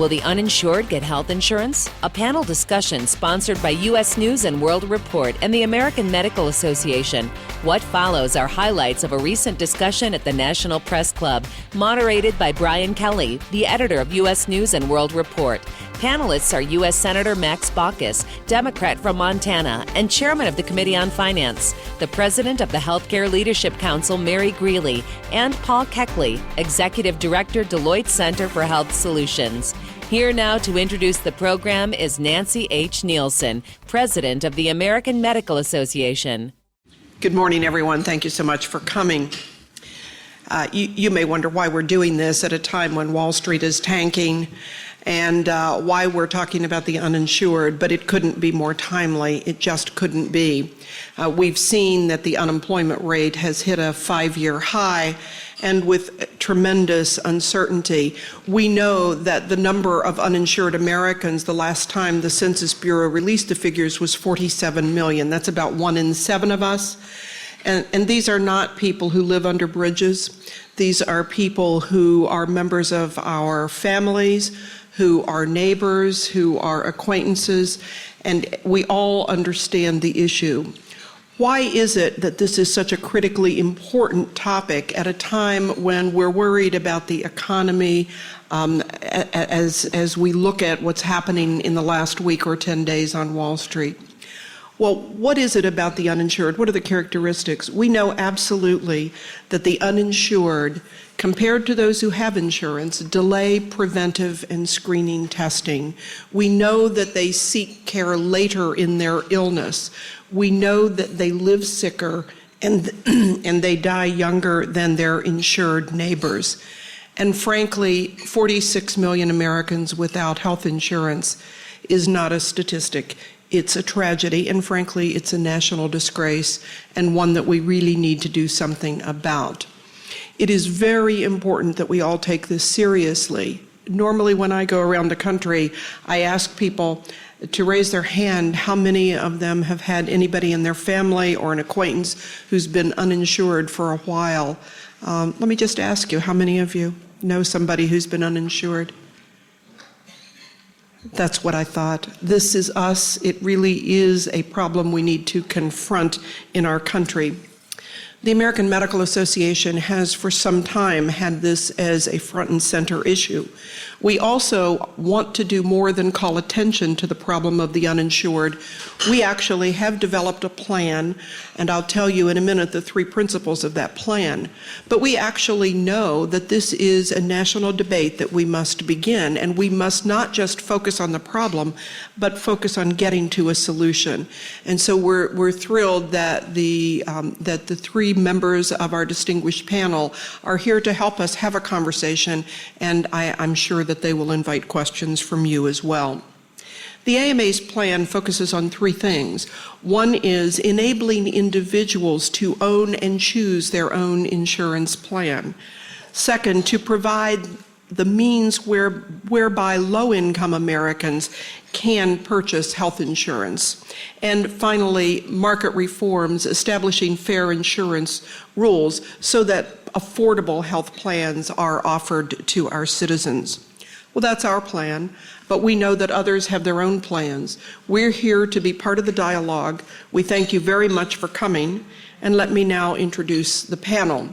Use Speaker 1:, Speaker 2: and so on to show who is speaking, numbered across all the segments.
Speaker 1: Will the uninsured get health insurance? A panel discussion sponsored by U.S. News and World Report and the American Medical Association. What follows are highlights of a recent discussion at the National Press Club, moderated by Brian Kelly, the editor of U.S. News and World Report. Panelists are U.S. Senator Max Baucus, Democrat from Montana, and Chairman of the Committee on Finance, the President of the Healthcare Leadership Council, Mary Grealy, and Paul Keckley, Executive Director, Deloitte Center for Health Solutions. Here now to introduce the program is Nancy H. Nielsen, President of the American Medical Association.
Speaker 2: Good morning, everyone. Thank you so much for coming. You may wonder why we're doing this at a time when Wall Street is tanking and why we're talking about the uninsured, but it couldn't be more timely. It just couldn't be. We've seen that the unemployment rate has hit a 5-year high, and with tremendous uncertainty. We know that the number of uninsured Americans, the last time the Census Bureau released the figures, was 47 million. That's about 1 in 7 of us. And these are not people who live under bridges. These are people who are members of our families, who are neighbors, who are acquaintances, and we all understand the issue. Why is it that this is such a critically important topic at a time when we're worried about the economy as we look at what's happening in the last week or 10 days on Wall Street? Well, what is it about the uninsured? What are the characteristics? We know absolutely that the uninsured, compared to those who have insurance, delay preventive and screening testing. We know that they seek care later in their illness. We know that they live sicker and they die younger than their insured neighbors. And frankly, 46 million Americans without health insurance is not a statistic. It's a tragedy, and frankly, it's a national disgrace, and one that we really need to do something about. It is very important that we all take this seriously. Normally, when I go around the country, I ask people to raise their hand how many of them have had anybody in their family or an acquaintance who's been uninsured for a while. Let me just ask you, how many of you know somebody who's been uninsured? That's what I thought. This is us. It really is a problem we need to confront in our country. The American Medical Association has for some time had this as a front and center issue. We also want to do more than call attention to the problem of the uninsured. We actually have developed a plan, and I'll tell you in a minute the 3 principles of that plan. But we actually know that this is a national debate that we must begin, and we must not just focus on the problem, but focus on getting to a solution. And so we're thrilled that the 3 members of our distinguished panel are here to help us have a conversation, and I'm sure that they will invite questions from you as well. The AMA's plan focuses on 3 things. One is enabling individuals to own and choose their own insurance plan. Second, to provide the means whereby low-income Americans can purchase health insurance. And finally, market reforms establishing fair insurance rules so that affordable health plans are offered to our citizens. Well, that's our plan, but we know that others have their own plans. We're here to be part of the dialogue. We thank you very much for coming, and let me now introduce the panel.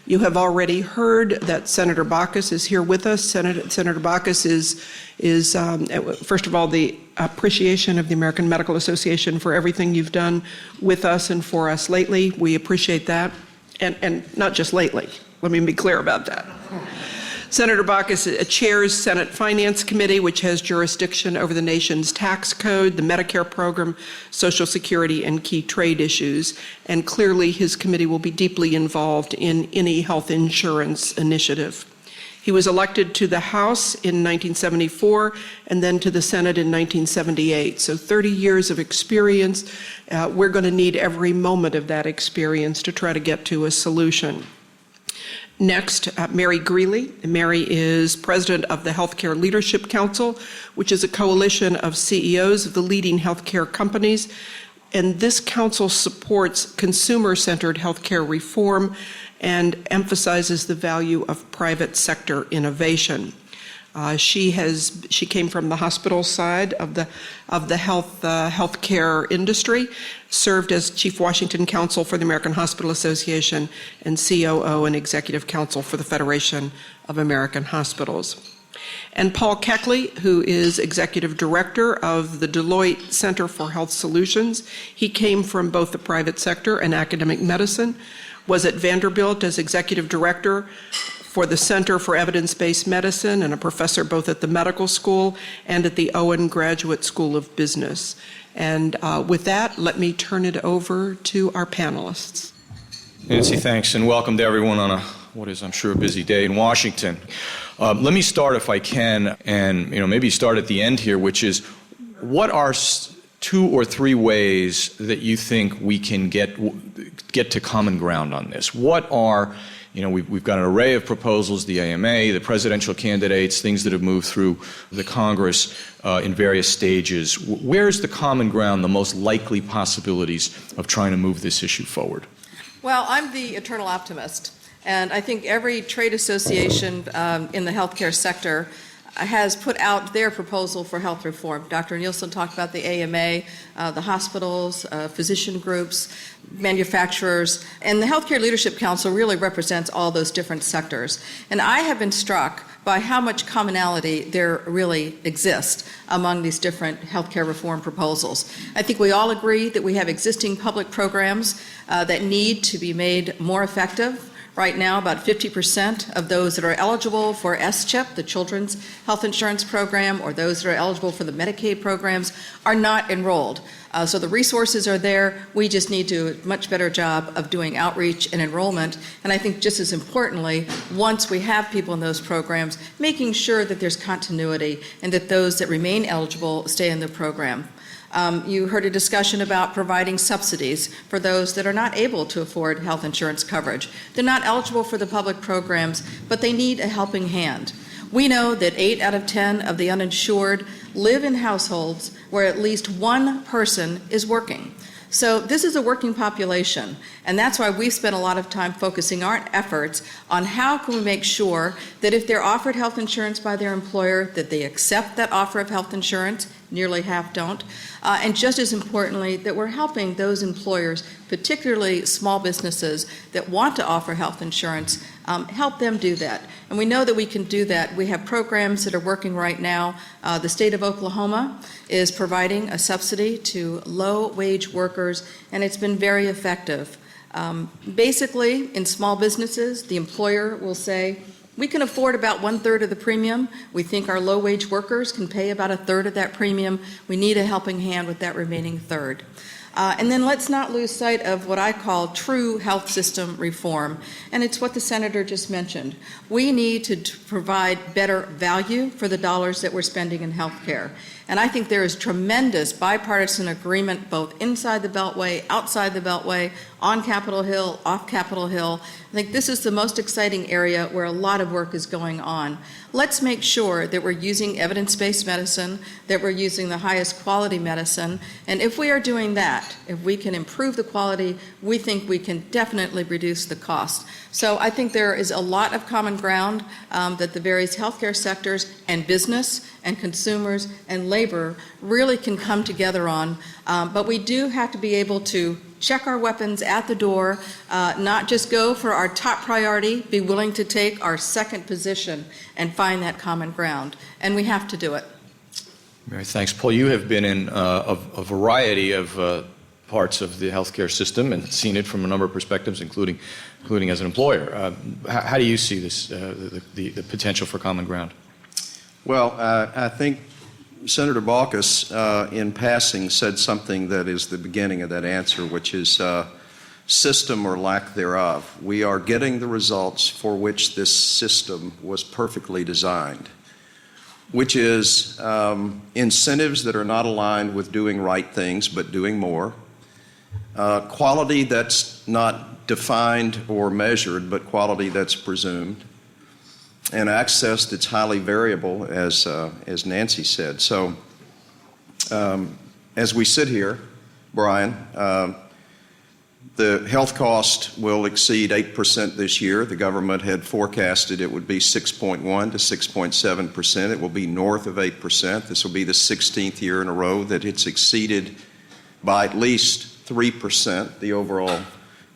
Speaker 2: You have already heard that Senator Baucus is here with us. Senator Baucus is first of all, the appreciation of the American Medical Association for everything you've done with us and for us lately. We appreciate that, and not just lately. Let me be clear about that. Senator Baucus chairs Senate Finance Committee, which has jurisdiction over the nation's tax code, the Medicare program, Social Security, and key trade issues. And clearly, his committee will be deeply involved in any health insurance initiative. He was elected to the House in 1974 and then to the Senate in 1978. So 30 years of experience. We're going to need every moment of that experience to try to get to a solution. Next, Mary Grealy. Mary is president of the Healthcare Leadership Council, which is a coalition of CEOs of the leading healthcare companies. And this council supports consumer-centered healthcare reform and emphasizes the value of private sector innovation. She came from the hospital side of the healthcare industry, served as Chief Washington Counsel for the American Hospital Association and COO and Executive Counsel for the Federation of American Hospitals. And Paul Keckley, who is Executive Director of the Deloitte Center for Health Solutions. He came from both the private sector and academic medicine, was at Vanderbilt as Executive Director for the Center for Evidence-Based Medicine and a professor both at the medical school and at the Owen Graduate School of Business. And with that, let me turn it over to our panelists.
Speaker 3: Nancy, thanks, and welcome to everyone on what is, I'm sure, a busy day in Washington. Let me start, if I can, and maybe start at the end here, which is, what are 2 or 3 ways that you think we can get to common ground on this? What are, we've got an array of proposals, the AMA, the presidential candidates, things that have moved through the Congress in various stages. Where's the common ground, the most likely possibilities of trying to move this issue forward?
Speaker 4: Well, I'm the eternal optimist. And I think every trade association in the healthcare sector has put out their proposal for health reform. Dr. Nielsen talked about the AMA, the hospitals, physician groups, manufacturers, and the Healthcare Leadership Council really represents all those different sectors. And I have been struck by how much commonality there really exists among these different healthcare reform proposals. I think we all agree that we have existing public programs that need to be made more effective. Right now, about 50% of those that are eligible for SCHIP, the Children's Health Insurance Program, or those that are eligible for the Medicaid programs, are not enrolled. So the resources are there. We just need to do a much better job of doing outreach and enrollment. And I think just as importantly, once we have people in those programs, making sure that there's continuity and that those that remain eligible stay in the program. You heard a discussion about providing subsidies for those that are not able to afford health insurance coverage. They're not eligible for the public programs, but they need a helping hand. We know that 8 out of 10 of the uninsured live in households where at least one person is working. So this is a working population, and that's why we've spent a lot of time focusing our efforts on how can we make sure that if they're offered health insurance by their employer, that they accept that offer of health insurance. Nearly half don't. And just as importantly, that we're helping those employers, particularly small businesses that want to offer health insurance, help them do that. And we know that we can do that. We have programs that are working right now. The state of Oklahoma is providing a subsidy to low-wage workers, and it's been very effective. Basically, in small businesses, the employer will say, we can afford about 1/3 of the premium. We think our low-wage workers can pay about 1/3 of that premium. We need a helping hand with that remaining third. And then let's not lose sight of what I call true health system reform, and it's what the Senator just mentioned. We need to provide better value for the dollars that we're spending in health care. And I think there is tremendous bipartisan agreement both inside the Beltway, outside the Beltway, on Capitol Hill, off Capitol Hill. I think this is the most exciting area where a lot of work is going on. Let's make sure that we're using evidence-based medicine, that we're using the highest quality medicine, and if we are doing that, if we can improve the quality, we think we can definitely reduce the cost. So I think there is a lot of common ground that the various healthcare sectors and business and consumers and labor really can come together on, but we do have to be able to check our weapons at the door, not just go for our top priority, be willing to take our second position and find that common ground. And we have to do it.
Speaker 3: Mary, thanks. Paul, you have been in a variety of parts of the healthcare system and seen it from a number of perspectives, including as an employer. How do you see this, the potential for common ground?
Speaker 5: Well, I think Senator Baucus, in passing, said something that is the beginning of that answer, which is system or lack thereof. We are getting the results for which this system was perfectly designed, which is incentives that are not aligned with doing right things but doing more, quality that's not defined or measured but quality that's presumed, and access that's highly variable, as Nancy said. So as we sit here, Brian, The health cost will exceed 8% this year. The government had forecasted it would be 6.1 to 6.7%. It will be north of 8%. This will be the 16th year in a row that it's exceeded by at least 3% the overall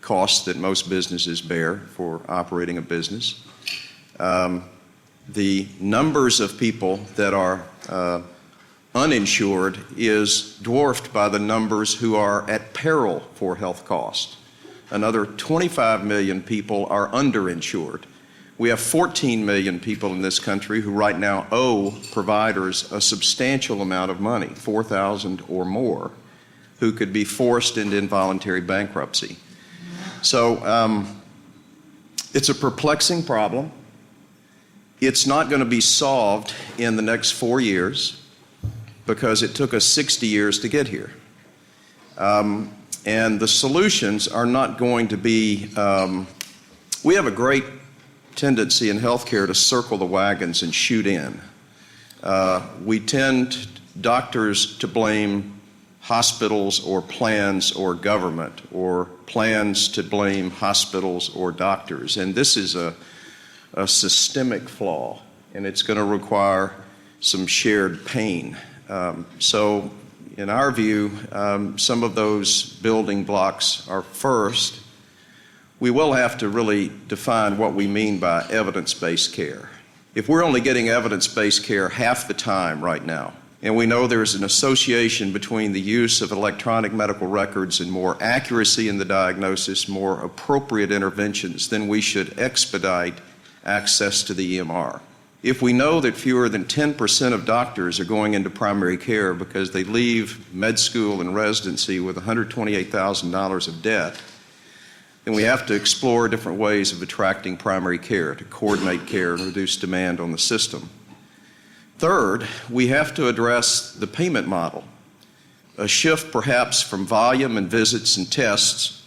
Speaker 5: cost that most businesses bear for operating a business. The numbers of people that are uninsured is dwarfed by the numbers who are at peril for health costs. Another 25 million people are underinsured. We have 14 million people in this country who right now owe providers a substantial amount of money, $4,000 or more, who could be forced into involuntary bankruptcy. So it's a perplexing problem. It's not going to be solved in the next 4 years, because it took us 60 years to get here. And the solutions are not going to be, we have a great tendency in healthcare to circle the wagons and shoot in. We tend, doctors, to blame hospitals or plans or government, or plans to blame hospitals or doctors. And this is a systemic flaw, and it's going to require some shared pain. So in our view, some of those building blocks are first, we will have to really define what we mean by evidence-based care. If we're only getting evidence-based care half the time right now, and we know there's an association between the use of electronic medical records and more accuracy in the diagnosis, more appropriate interventions, then we should expedite access to the EMR. If we know that fewer than 10% of doctors are going into primary care because they leave med school and residency with $128,000 of debt, then we have to explore different ways of attracting primary care to coordinate care and reduce demand on the system. Third, we have to address the payment model, a shift perhaps from volume and visits and tests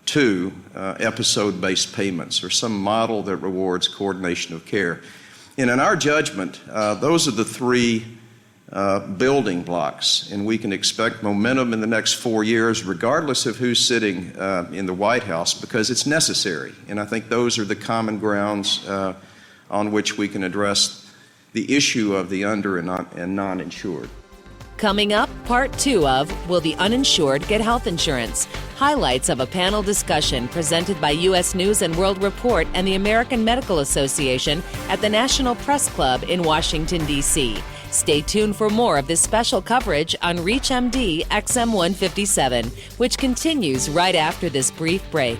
Speaker 5: to episode-based payments, or some model that rewards coordination of care. And in our judgment, those are the three building blocks, and we can expect momentum in the next 4 years, regardless of who's sitting in the White House, because it's necessary. And I think those are the common grounds on which we can address the issue of the under and non-insured.
Speaker 1: Coming up, part 2 of Will the Uninsured Get Health Insurance? Highlights of a panel discussion presented by U.S. News and World Report and the American Medical Association at the National Press Club in Washington, D.C. Stay tuned for more of this special coverage on ReachMD XM157, which continues right after this brief break.